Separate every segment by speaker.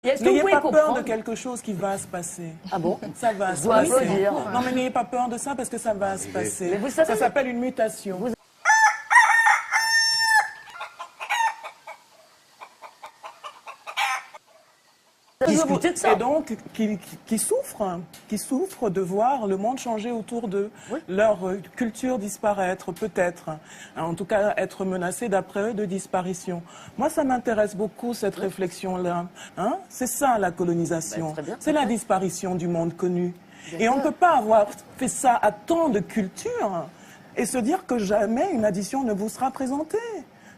Speaker 1: N'ayez pas peur de quelque chose qui va se passer.
Speaker 2: Ah bon?
Speaker 1: Ça va se passer. Non, mais n'ayez pas peur de ça parce que ça va se passer.
Speaker 2: Mais ça
Speaker 1: s'appelle une mutation. Et donc, qui souffrent de voir le monde changer autour d'eux, leur culture disparaître, peut-être, en tout cas être menacée d'après eux de disparition. Moi, ça m'intéresse beaucoup, cette réflexion-là. Hein? C'est ça, la colonisation. C'est la disparition du monde connu. Et on ne peut pas avoir fait ça à tant de cultures et se dire que jamais une addition ne vous sera présentée.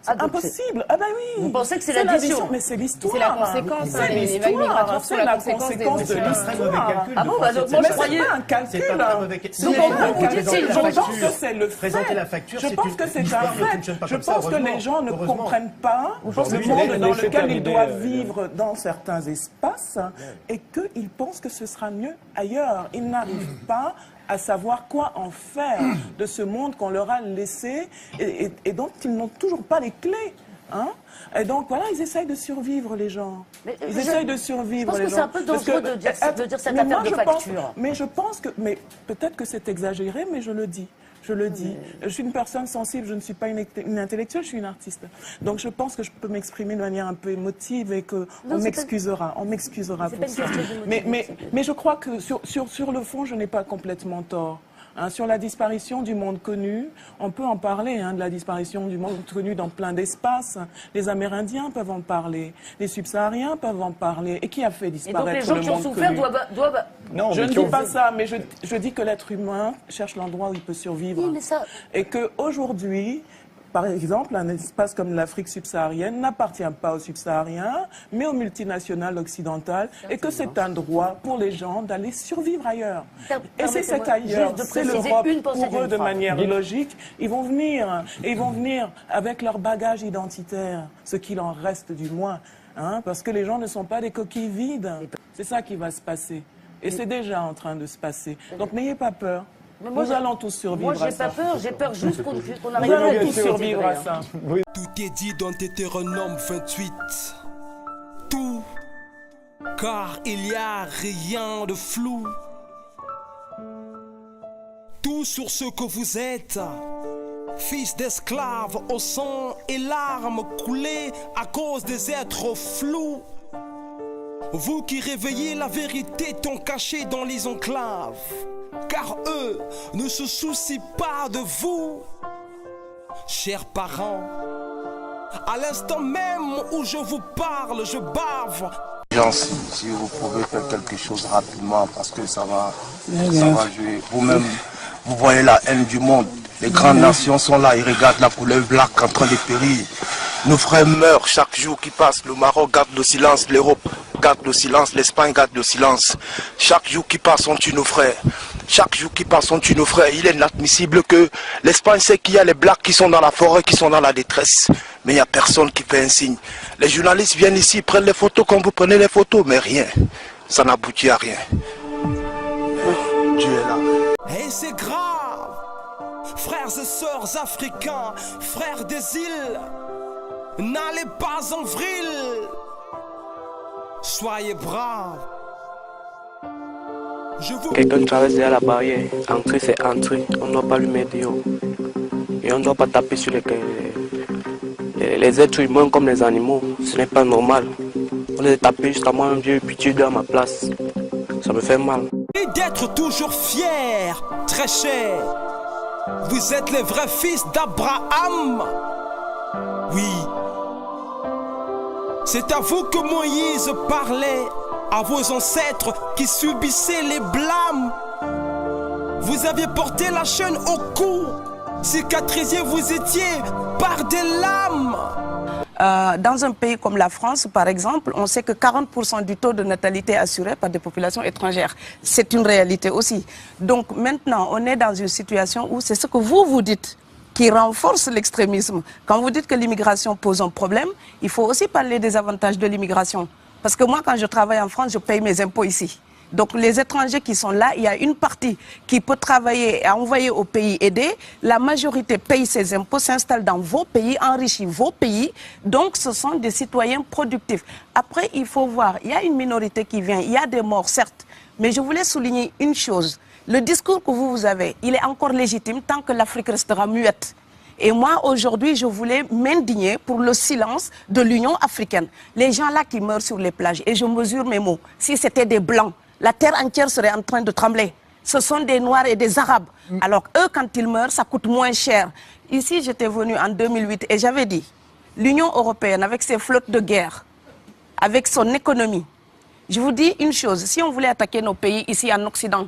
Speaker 1: C'est impossible. Ah ben oui.
Speaker 2: Vous pensez que c'est l'addition?
Speaker 1: Mais c'est l'histoire.
Speaker 3: C'est la conséquence.
Speaker 1: C'est l'histoire. C'est la conséquence de l'histoire.
Speaker 2: Ah bon, bah donc moi je croyais...
Speaker 1: C'est pas un calcul.
Speaker 2: Donc vous dites c'est une
Speaker 1: Je pense que c'est le fait. Je pense que c'est un fait. Je pense que les gens ne comprennent pas le monde dans lequel ils doivent vivre dans certains espaces et qu'ils pensent que ce sera mieux ailleurs. Ils n'arrivent pas à savoir quoi en faire de ce monde qu'on leur a laissé et dont ils n'ont toujours pas les clés. Hein? Et donc voilà, ils essayent de survivre, les gens. Ils essayent de survivre, les gens.
Speaker 2: Je pense que c'est un peu dangereux de dire cette affaire de facture.
Speaker 1: Mais je pense que, peut-être que c'est exagéré, mais je le dis. Je le dis. Je suis une personne sensible, je ne suis pas une intellectuelle, je suis une artiste. Donc je pense que je peux m'exprimer de manière un peu émotive et qu'on m'excusera. On m'excusera pour ça. Mais je crois que sur le fond, je n'ai pas complètement tort. Hein, sur la disparition du monde connu, on peut en parler, de la disparition du monde connu dans plein d'espaces. Les Amérindiens peuvent en parler, les Subsahariens peuvent en parler. Et qui a fait disparaître le monde connu? Et donc les gens qui ont souffert
Speaker 2: doivent...
Speaker 1: Non, je ne dis pas ça, mais je dis que l'être humain cherche l'endroit où il peut survivre.
Speaker 2: Oui, mais ça...
Speaker 1: Et qu'aujourd'hui... Par exemple, un espace comme l'Afrique subsaharienne n'appartient pas aux subsahariens, mais aux multinationales occidentales, et que c'est un droit pour les gens d'aller survivre ailleurs. Et c'est cet ailleurs, c'est l'Europe, pour eux, de manière logique, ils vont venir, et ils vont venir avec leur bagage identitaire, ce qu'il en reste du moins, parce que les gens ne sont pas des coquilles vides. C'est ça qui va se passer. Et c'est déjà en train de se passer. Donc n'ayez pas peur. Nous allons tous survivre à ça.
Speaker 2: Moi, j'ai pas peur, j'ai peur juste qu'on arrive
Speaker 1: à tous survivre à ça.
Speaker 4: Tout est dit dans Deutéronome 28. Tout, car il n'y a rien de flou. Tout sur ce que vous êtes, fils d'esclaves au sang et larmes coulées à cause des êtres flous. Vous qui réveillez la vérité tant cachée dans les enclaves. Car eux ne se soucient pas de vous, chers parents. À l'instant même où je vous parle, je bave.
Speaker 5: Si vous pouvez faire quelque chose rapidement, parce que ça va jouer. Vous-même, vous voyez la haine du monde. Les grandes nations sont là, ils regardent la couleur black en train de périr. Nos frères meurent chaque jour qui passe. Le Maroc garde le silence, l'Europe garde le silence, l'Espagne garde le silence. Chaque jour qui passe, on tue nos frères. Chaque jour qui passe, on tue nos frères. Il est inadmissible que l'Espagne sait qu'il y a les blacks qui sont dans la forêt, qui sont dans la détresse. Mais il n'y a personne qui fait un signe. Les journalistes viennent ici, prennent les photos comme vous prenez les photos, mais rien. Ça n'aboutit à rien. Dieu est là.
Speaker 4: Et c'est grave. Frères et sœurs africains, frères des îles, n'allez pas en vrille. Soyez braves.
Speaker 6: Quelqu'un traverse derrière la barrière, entrer c'est entrer, on ne doit pas lui mettre haut. Et on ne doit pas taper sur les êtres humains comme les animaux, ce n'est pas normal. On les a tapés jusqu'à moi, Dieu, puis tu es à ma place. Ça me fait mal.
Speaker 4: Et d'être toujours fiers, très chers. Vous êtes les vrais fils d'Abraham. Oui. C'est à vous que Moïse parlait, à vos ancêtres qui subissaient les blâmes. Vous aviez porté la chaîne au cou, cicatrisé vous étiez par des lames.
Speaker 7: Dans un pays comme la France, par exemple, on sait que 40% du taux de natalité est assuré par des populations étrangères. C'est une réalité aussi. Donc maintenant, on est dans une situation où c'est ce que vous dites qui renforce l'extrémisme. Quand vous dites que l'immigration pose un problème, il faut aussi parler des avantages de l'immigration. Parce que moi, quand je travaille en France, je paye mes impôts ici. Donc les étrangers qui sont là, il y a une partie qui peut travailler et envoyer au pays aidé. La majorité paye ses impôts, s'installe dans vos pays, enrichit vos pays. Donc ce sont des citoyens productifs. Après, il faut voir, il y a une minorité qui vient, il y a des morts, certes. Mais je voulais souligner une chose. Le discours que vous avez, il est encore légitime tant que l'Afrique restera muette. Et moi, aujourd'hui, je voulais m'indigner pour le silence de l'Union africaine. Les gens là qui meurent sur les plages, et je mesure mes mots, si c'était des Blancs, la terre entière serait en train de trembler. Ce sont des Noirs et des Arabes. Alors eux, quand ils meurent, ça coûte moins cher. Ici, j'étais venue en 2008 et j'avais dit, l'Union européenne, avec ses flottes de guerre, avec son économie, je vous dis une chose, si on voulait attaquer nos pays ici en Occident,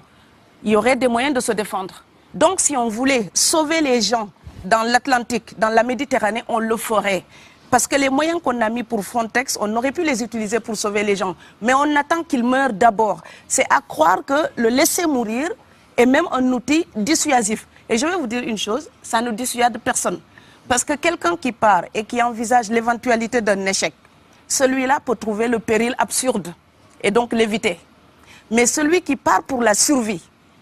Speaker 7: il y aurait des moyens de se défendre. Donc si on voulait sauver les gens dans l'Atlantique, dans la Méditerranée, on le ferait. Parce que les moyens qu'on a mis pour Frontex, on aurait pu les utiliser pour sauver les gens. Mais on attend qu'ils meurent d'abord. C'est à croire que le laisser mourir est même un outil dissuasif. Et je vais vous dire une chose, ça ne dissuade personne. Parce que quelqu'un qui part et qui envisage l'éventualité d'un échec, celui-là peut trouver le péril absurde et donc l'éviter. Mais celui qui part pour la survie,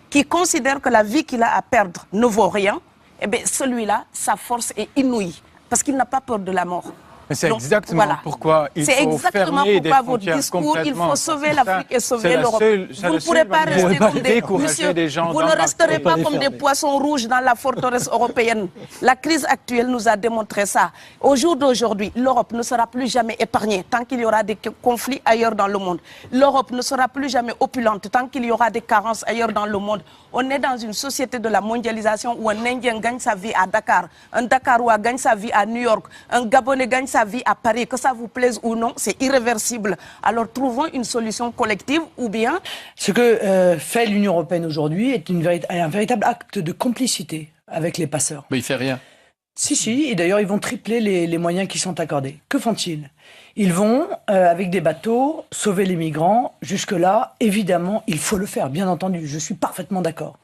Speaker 7: qui considère que la vie qu'il a à perdre ne vaut rien, eh bien celui-là, sa force est inouïe. Parce qu'il n'a pas peur de la mort.
Speaker 3: Mais c'est exactement pourquoi il faut fermer des frontières complètement.
Speaker 7: Il faut sauver l'Afrique et sauver l'Europe. Vous ne pourrez pas rester comme vous ne resterez pas comme des poissons rouges dans la forteresse européenne. La crise actuelle nous a démontré ça. Au jour d'aujourd'hui, l'Europe ne sera plus jamais épargnée tant qu'il y aura des conflits ailleurs dans le monde. L'Europe ne sera plus jamais opulente tant qu'il y aura des carences ailleurs dans le monde. On est dans une société de la mondialisation où un Indien gagne sa vie à Dakar, un Dakarois gagne sa vie à New York, un Gabonais gagne sa vie à Paris. Que ça vous plaise ou non, c'est irréversible. Alors trouvons une solution collective ou bien...
Speaker 8: Ce que fait l'Union européenne aujourd'hui est un véritable acte de complicité avec les passeurs.
Speaker 3: Mais il fait rien.
Speaker 8: Si, et d'ailleurs ils vont tripler les moyens qui sont accordés. Que font-ils ? Ils vont, avec des bateaux, sauver les migrants. Jusque-là, évidemment, il faut le faire, bien entendu. Je suis parfaitement d'accord.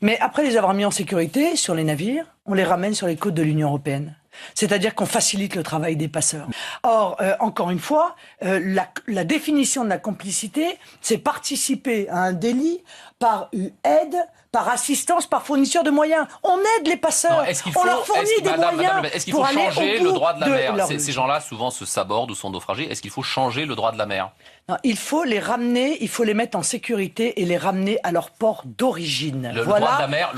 Speaker 8: Mais après les avoir mis en sécurité sur les navires, on les ramène sur les côtes de l'Union européenne. C'est-à-dire qu'on facilite le travail des passeurs. Or, encore une fois, la définition de la complicité, c'est participer à un délit par aide, par assistance, par fournisseur de moyens. On aide les passeurs, on leur fournit des moyens.
Speaker 9: Est-ce qu'il faut changer le droit de la mer ? Ces gens-là, souvent, se sabordent ou sont naufragés. Est-ce qu'il faut changer le droit de la mer ?
Speaker 8: Non, il faut les ramener, il faut les mettre en sécurité et les ramener à leur port d'origine.
Speaker 9: Le droit de la mer,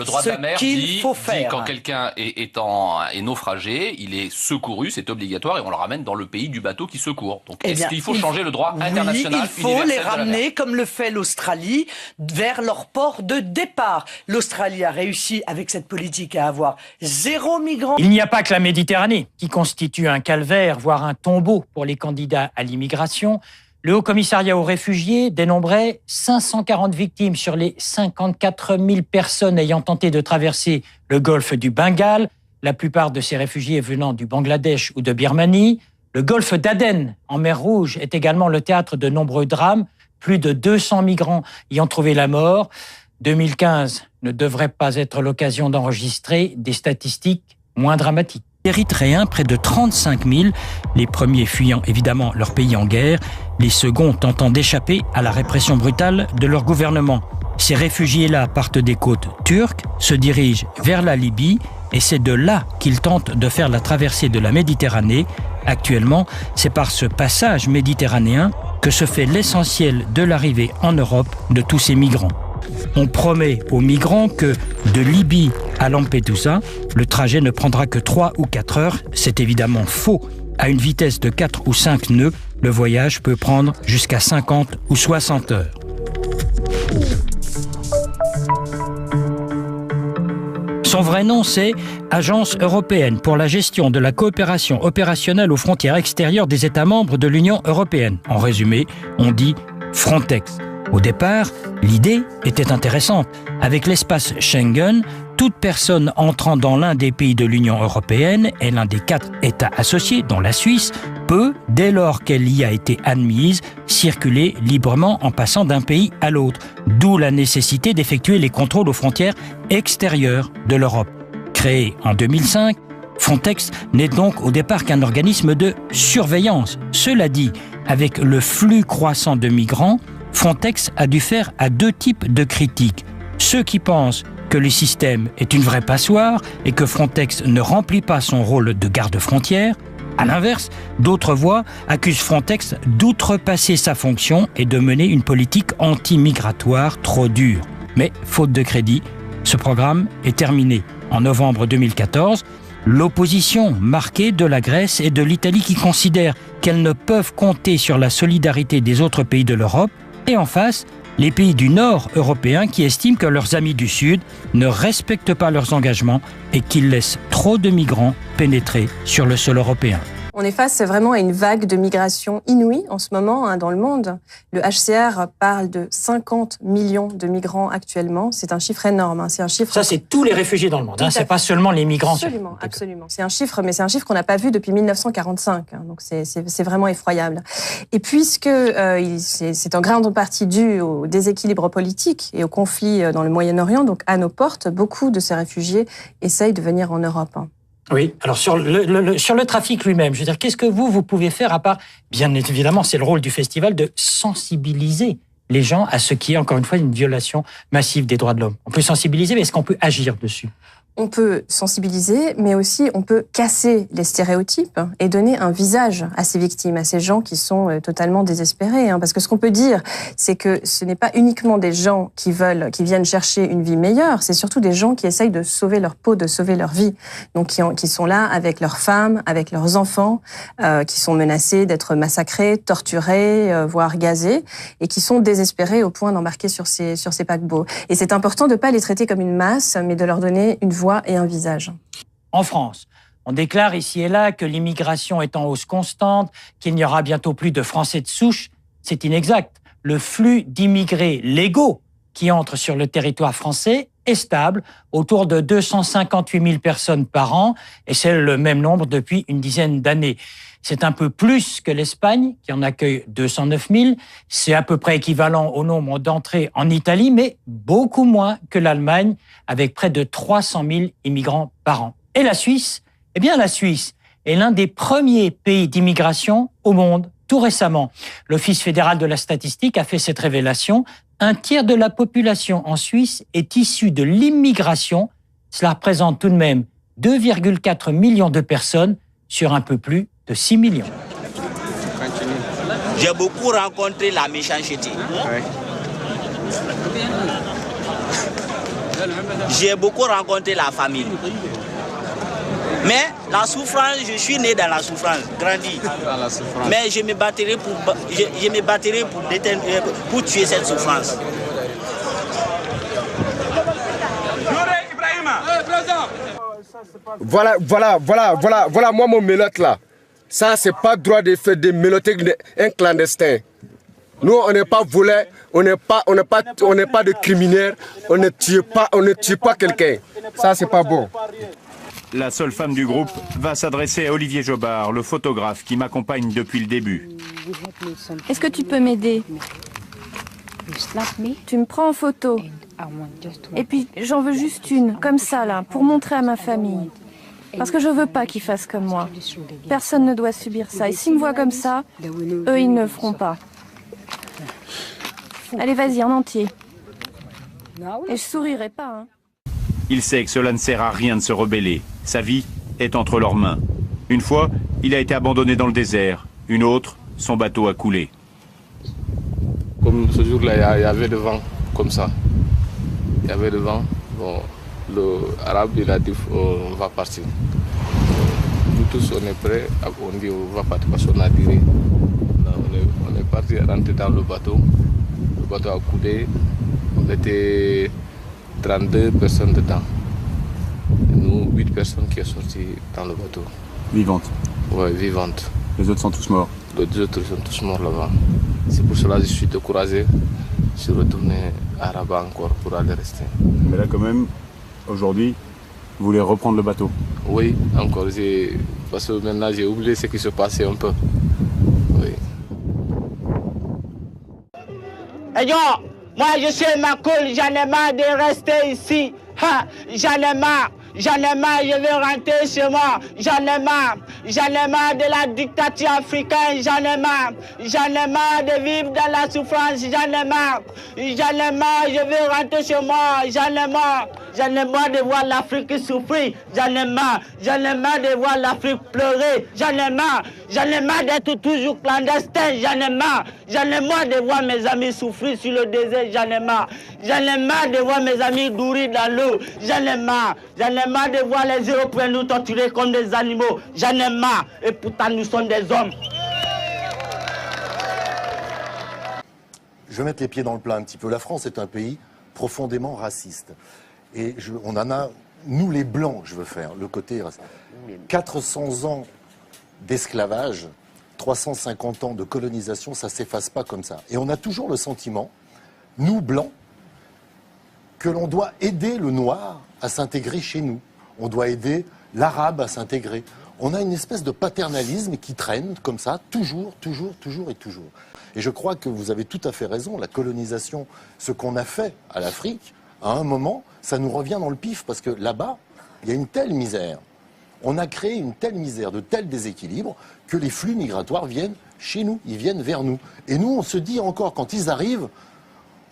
Speaker 9: dit quand quelqu'un est naufragé, il est secouru, c'est obligatoire, et on le ramène dans le pays du bateau qui secourt. Donc, est-ce qu'il faut changer le droit international ?
Speaker 8: Il faut les ramener, comme le fait l'Australie, vers leur port de départ. L'Australie a réussi, avec cette politique, à avoir 0 migrants.
Speaker 10: Il n'y a pas que la Méditerranée qui constitue un calvaire, voire un tombeau pour les candidats à l'immigration. Le Haut-Commissariat aux réfugiés dénombrait 540 victimes sur les 54 000 personnes ayant tenté de traverser le golfe du Bengale, la plupart de ces réfugiés venant du Bangladesh ou de Birmanie. Le golfe d'Aden, en mer Rouge, est également le théâtre de nombreux drames, plus de 200 migrants y ont trouvé la mort. 2015 ne devrait pas être l'occasion d'enregistrer des statistiques moins dramatiques. Érythréens, près de 35 000, les premiers fuyant évidemment leur pays en guerre, les seconds tentant d'échapper à la répression brutale de leur gouvernement. Ces réfugiés-là partent des côtes turques, se dirigent vers la Libye et c'est de là qu'ils tentent de faire la traversée de la Méditerranée. Actuellement, c'est par ce passage méditerranéen que se fait l'essentiel de l'arrivée en Europe de tous ces migrants. On promet aux migrants que de Libye à Lampedusa, le trajet ne prendra que 3 ou 4 heures. C'est évidemment faux. À une vitesse de 4 ou 5 nœuds, le voyage peut prendre jusqu'à 50 ou 60 heures. Son vrai nom, c'est Agence européenne pour la gestion de la coopération opérationnelle aux frontières extérieures des États membres de l'Union européenne. En résumé, on dit Frontex. Au départ, l'idée était intéressante. Avec l'espace Schengen, toute personne entrant dans l'un des pays de l'Union européenne et l'un des 4 États associés, dont la Suisse, peut, dès lors qu'elle y a été admise, circuler librement en passant d'un pays à l'autre. D'où la nécessité d'effectuer les contrôles aux frontières extérieures de l'Europe. Créé en 2005, Frontex n'est donc au départ qu'un organisme de surveillance. Cela dit, avec le flux croissant de migrants, Frontex a dû faire à 2 types de critiques. Ceux qui pensent que le système est une vraie passoire et que Frontex ne remplit pas son rôle de garde-frontière. À l'inverse, d'autres voix accusent Frontex d'outrepasser sa fonction et de mener une politique anti-migratoire trop dure. Mais, faute de crédit, ce programme est terminé. En novembre 2014, l'opposition marquée de la Grèce et de l'Italie qui considèrent qu'elles ne peuvent compter sur la solidarité des autres pays de l'Europe, et en face, les pays du Nord européens qui estiment que leurs amis du Sud ne respectent pas leurs engagements et qu'ils laissent trop de migrants pénétrer sur le sol européen.
Speaker 11: On est face vraiment à une vague de migration inouïe en ce moment dans le monde. Le HCR parle de 50 millions de migrants actuellement. C'est un chiffre énorme. C'est un chiffre.
Speaker 10: Ça, c'est tous les réfugiés dans le monde. C'est pas seulement les migrants.
Speaker 11: Absolument, absolument. C'est un chiffre, mais c'est un chiffre qu'on n'a pas vu depuis 1945. Donc c'est vraiment effroyable. Et puisque c'est en grande partie dû au déséquilibre politique et au conflit dans le Moyen-Orient, donc à nos portes, beaucoup de ces réfugiés essayent de venir en Europe.
Speaker 10: Oui, alors sur le trafic lui-même, je veux dire, qu'est-ce que vous pouvez faire à part, bien évidemment, c'est le rôle du festival de sensibiliser les gens à ce qui est, encore une fois, une violation massive des droits de l'homme. On peut sensibiliser, mais est-ce qu'on peut agir dessus ?
Speaker 11: On peut sensibiliser, mais aussi on peut casser les stéréotypes et donner un visage à ces victimes, à ces gens qui sont totalement désespérés. Parce que ce qu'on peut dire, c'est que ce n'est pas uniquement des gens qui viennent chercher une vie meilleure, c'est surtout des gens qui essayent de sauver leur peau, de sauver leur vie. Donc qui sont là avec leurs femmes, avec leurs enfants, qui sont menacés d'être massacrés, torturés, voire gazés, et qui sont désespérés au point d'embarquer sur ces paquebots. Et c'est important de ne pas les traiter comme une masse, mais de leur donner une voix et un visage.
Speaker 10: En France, on déclare ici et là que l'immigration est en hausse constante, qu'il n'y aura bientôt plus de Français de souche. C'est inexact. Le flux d'immigrés légaux qui entrent sur le territoire français est stable, autour de 258 000 personnes par an, et c'est le même nombre depuis une dizaine d'années. C'est un peu plus que l'Espagne, qui en accueille 209 000. C'est à peu près équivalent au nombre d'entrées en Italie, mais beaucoup moins que l'Allemagne, avec près de 300 000 immigrants par an. Et la Suisse ? Eh bien, la Suisse est l'un des premiers pays d'immigration au monde. Tout récemment, l'Office fédéral de la statistique a fait cette révélation. Un tiers de la population en Suisse est issue de l'immigration. Cela représente tout de même 2,4 millions de personnes sur un peu plus de 6 millions.
Speaker 12: J'ai beaucoup rencontré la méchanceté. Ouais. J'ai beaucoup rencontré la famille. Mais la souffrance, je suis né dans la souffrance, grandi. Mais je me battrai pour tuer cette souffrance.
Speaker 13: Voilà, moi mon mélote là. Ça, c'est pas droit de faire des méloter un clandestin. Nous, on n'est pas volés, on n'est pas de criminels, on ne tue pas quelqu'un. Ça, c'est pas bon.
Speaker 14: La seule femme du groupe va s'adresser à Olivier Jobard, le photographe qui m'accompagne depuis le début.
Speaker 15: Est-ce que tu peux m'aider? Tu me prends en photo. Et puis, j'en veux juste une, comme ça, là, pour montrer à ma famille. Parce que je veux pas qu'ils fassent comme moi. Personne ne doit subir ça. Et s'ils me voient comme ça, eux, ils ne le feront pas. Allez, vas-y, en entier. Et je sourirai pas, hein.
Speaker 14: Il sait que cela ne sert à rien de se rebeller. Sa vie est entre leurs mains. Une fois, il a été abandonné dans le désert. Une autre, son bateau a coulé.
Speaker 16: Comme ce jour-là, il y avait le vent, comme ça. Il y avait le vent. Bon, l'arabe, il a dit on va partir. Nous tous, on est prêts. On dit on va partir parce qu'on a tiré. On est parti rentrer dans le bateau. Le bateau a coulé. On était 32 personnes dedans. Et nous, 8 personnes qui sont sorties dans le bateau.
Speaker 14: Vivantes?
Speaker 16: Oui, vivantes.
Speaker 14: Les autres sont tous morts?
Speaker 16: Les autres sont tous morts là-bas. C'est pour cela que je suis découragé. Je suis retourné à Rabat encore pour aller rester.
Speaker 14: Mais là quand même, aujourd'hui, vous voulez reprendre le bateau?
Speaker 16: Oui, encore. Parce que maintenant j'ai oublié ce qui se passait un peu. Oui.
Speaker 12: Hey yo, moi je suis Macoul, j'en ai marre de rester ici. J'en ai marre. J'en ai marre, je veux rentrer chez moi. J'en ai marre de la dictature africaine. J'en ai marre de vivre dans la souffrance. J'en ai marre, je veux rentrer chez moi. J'en ai marre de voir l'Afrique souffrir. J'en ai marre de voir l'Afrique pleurer. J'en ai marre d'être toujours clandestin. J'en ai marre de voir mes amis souffrir sur le désert. J'en ai marre de voir mes amis mourir dans l'eau. J'en ai marre de voir les Européens nous torturer comme des animaux. J'en ai marre, et pourtant nous sommes des hommes.
Speaker 17: Je vais mettre les pieds dans le plat un petit peu. La France est un pays profondément raciste. Et on en a, nous les Blancs, je veux faire, le côté raciste. 400 ans d'esclavage, 350 ans de colonisation, ça ne s'efface pas comme ça. Et on a toujours le sentiment, nous Blancs, que l'on doit aider le Noir à s'intégrer chez nous. On doit aider l'Arabe à s'intégrer. On a une espèce de paternalisme qui traîne comme ça, toujours. Et je crois que vous avez tout à fait raison, la colonisation, ce qu'on a fait à l'Afrique, à un moment, ça nous revient dans le pif, parce que là-bas, il y a une telle misère. On a créé une telle misère, de tels déséquilibres, que les flux migratoires viennent chez nous, ils viennent vers nous. Et nous, on se dit encore, quand ils arrivent,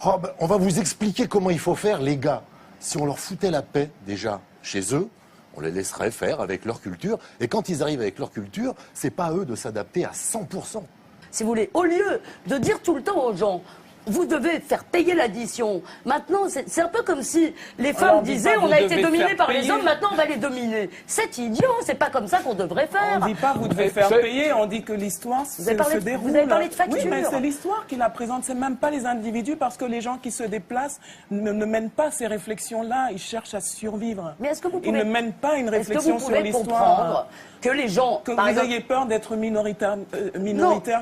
Speaker 17: oh, ben, on va vous expliquer comment il faut faire, les gars. Si on leur foutait la paix, déjà, chez eux, on les laisserait faire avec leur culture. Et quand ils arrivent avec leur culture, c'est pas à eux de s'adapter à 100%.
Speaker 2: Si vous voulez, au lieu de dire tout le temps aux gens, vous devez faire payer l'addition. Maintenant, c'est un peu comme si les femmes disaient on a été dominé par les hommes, maintenant on va les dominer. C'est idiot, c'est pas comme ça qu'on devrait faire.
Speaker 1: On dit pas vous devez faire payer, on dit que l'histoire se déroule.
Speaker 2: Vous avez parlé de facture.
Speaker 1: Oui, mais c'est l'histoire qui la présente, c'est même pas les individus, parce que les gens qui se déplacent ne mènent pas ces réflexions-là, ils cherchent à survivre.
Speaker 2: Mais est-ce que vous pouvez,
Speaker 1: ils ne mènent pas une réflexion sur l'histoire.
Speaker 2: Comprendre que les gens,
Speaker 1: que vous ayez peur d'être minoritaire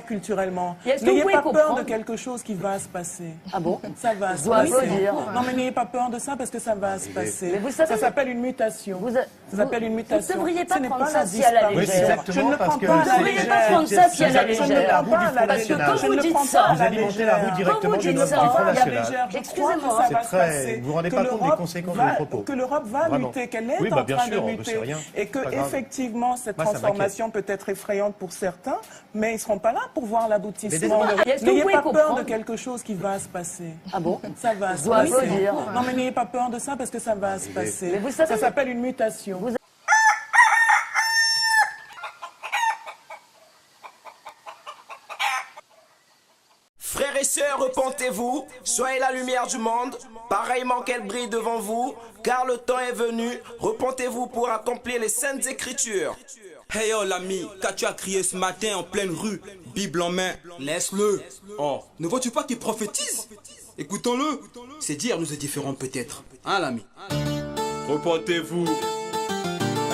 Speaker 1: culturellement. N'ayez pas peur de quelque chose qui va se passer.
Speaker 2: Ah bon?
Speaker 1: Ça va se passer. Non, mais n'ayez pas peur de ça parce que ça va se passer. Ça s'appelle une mutation. Ça s'appelle une mutation.
Speaker 2: Vous ne devriez pas prendre ça si à la légère.
Speaker 1: Je ne prends pas à la légère.
Speaker 2: Vous ne devriez pas prendre ça si à la légère.
Speaker 1: Je ne prends pas à la
Speaker 2: Parce que quand vous dites ça,
Speaker 18: vous alimentez la roue directement du Front National.
Speaker 2: Excusez-moi.
Speaker 18: C'est très. Vous ne vous rendez pas compte des conséquences de vos propos.
Speaker 1: Que l'Europe va lutter, qu'elle est en train de lutter. Et que, effectivement, cette transformation peut être effrayante pour certains, mais ils ne seront pas là pour voir l'aboutissement. N'ayez pas peur de quelque chose qui va se passer.
Speaker 2: Ah bon?
Speaker 1: Ça va se passer. Non, mais n'ayez pas peur de ça parce que ça va se passer. Ça s'appelle une mutation.
Speaker 4: Frères et sœurs, repentez-vous, soyez la lumière du monde, pareillement qu'elle brille devant vous, car le temps est venu, repentez-vous pour accomplir les saintes écritures.
Speaker 19: Hey oh l'ami, qu'as-tu à crier ce matin en pleine rue, Bible en main? Laisse-le. Oh, ne vois-tu pas qu'il prophétise? Écoutons-le. C'est dire nous est différents peut-être, hein l'ami?
Speaker 20: Repentez-vous.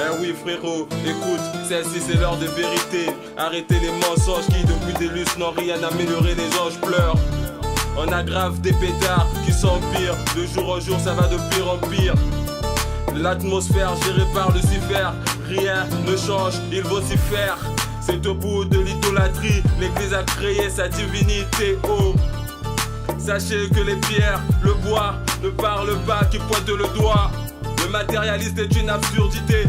Speaker 20: Eh oui frérot, écoute, celle-ci c'est l'heure de vérité. Arrêtez les mensonges qui depuis des lustres n'ont rien amélioré, les anges pleurent. On aggrave des pétards qui s'empirent, de jour en jour ça va de pire en pire. L'atmosphère gérée par Lucifer, rien ne change, il vocifère. C'est au bout de l'idolâtrie, l'église a créé sa divinité, oh. Sachez que les pierres, le bois, ne parlent pas, qui pointent le doigt. Le matérialiste est une absurdité.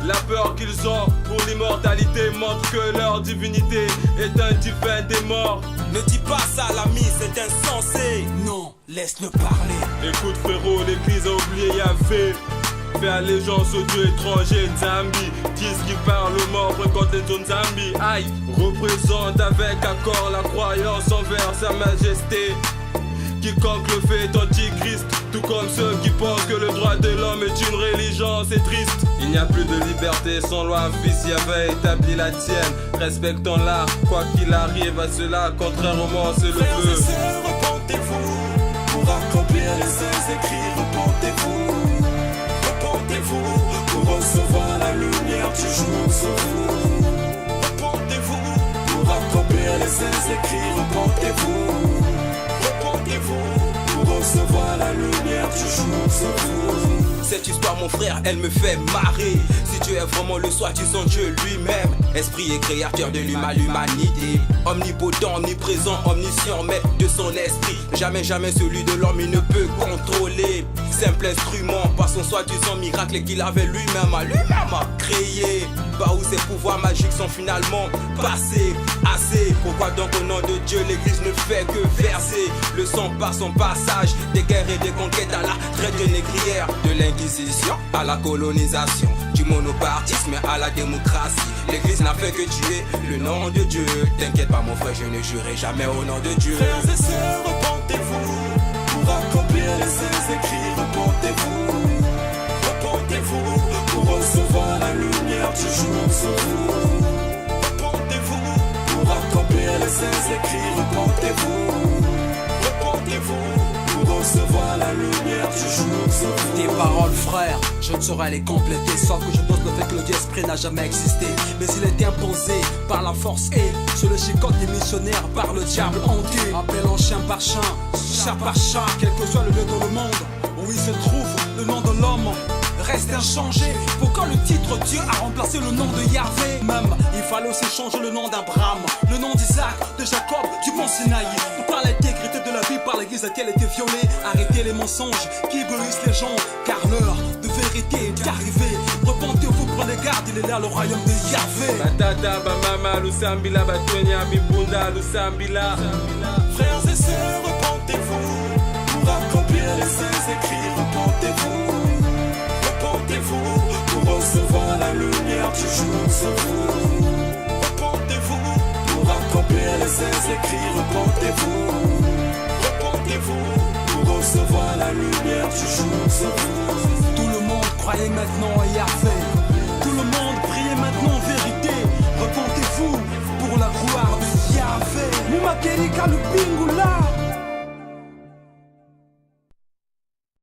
Speaker 20: La peur qu'ils ont pour l'immortalité montre que leur divinité est un divin des morts.
Speaker 19: Ne dis pas ça l'ami, c'est insensé. Non, laisse-le parler.
Speaker 20: Écoute frérot, l'église a oublié Yahvé. Fait allégeance aux dieux étrangers, Nzambi. Disent qu'ils parlent aux morts, fréquentent les zones Nzambi. Aïe, représente avec accord la croyance envers sa majesté. Quiconque le fait est antichrist, tout comme ceux qui pensent que le droit de l'homme est une religion, c'est triste. Il n'y a plus de liberté sans loi, un fils y avait établi la tienne. Respectons-la, quoi qu'il arrive à cela, contrairement c'est le vœu.
Speaker 4: Frères et sœurs, repentez-vous, pour accomplir les saints écrits, repentez-vous. Repentez-vous, pour recevoir la lumière du jour sur vous. Repentez-vous, pour accomplir les saints écrits, repentez-vous. Repentez-vous, pour recevoir la lumière du jour sur vous.
Speaker 19: cette histoire mon frère, elle me fait marrer. Si Dieu est vraiment le soi-disant Dieu lui-même, esprit et créateur de l'humanité, omnipotent, omniprésent, omniscient, maître de son esprit, jamais celui de l'homme il ne peut contrôler. Simple instrument, par son soi-disant miracle qu'il avait lui-même à créer. Bah où ses pouvoirs magiques sont finalement passés. Assez, pourquoi donc au nom de Dieu l'église ne fait que verser le sang par son passage, des guerres et des conquêtes à la traite de négrière, de l'inquisition à la colonisation, du monopartisme à la démocratie. L'église n'a fait que tuer le nom de Dieu. T'inquiète pas mon frère, je ne jurerai jamais au nom de Dieu.
Speaker 4: Frères et sœurs, repentez-vous pour accomplir les saints écrits. Repentez-vous, repentez-vous pour recevoir la lumière du jour sur vous. Repentez-vous pour accomplir les saints écrits. Repentez-vous, repentez-vous pour recevoir la lumière du jour sur vous.
Speaker 19: Tes paroles frère, je ne saurais les compléter, sauf que je pense le fait que le Dieu-Esprit n'a jamais existé, mais il est imposé par la force et sur le chicote des missionnaires par le diable hanté, appelant chien par chien, chat par chat, quel que soit le lieu dans le monde où il se trouve, le nom de l'homme reste inchangé. Pourquoi le titre Dieu a remplacé le nom de Yahvé? Même, il fallait aussi changer le nom d'Abraham, le nom d'Isaac, de Jacob, du mont Sinaï. Pour par l'intégrité de la vie par l'église a-t-elle été violée? Arrêtez les mensonges qui éblouissent les gens, car l'heure de vérité est arrivée. Repentez-vous, prenez garde, il est là le royaume de Yahvé.
Speaker 20: Batata, bamama, lusambila, batwenya, bibunda, lusambila.
Speaker 4: Frères et sœurs, repentez-vous pour accomplir les saints écrits. Repentez-vous, repentez-vous pour recevoir la lumière du jour sur vous. Repentez-vous pour accomplir les saints écrits. Repentez-vous, repentez-vous pour recevoir la lumière du jour sur vous.
Speaker 19: Tout le monde croyait maintenant à Yahvé.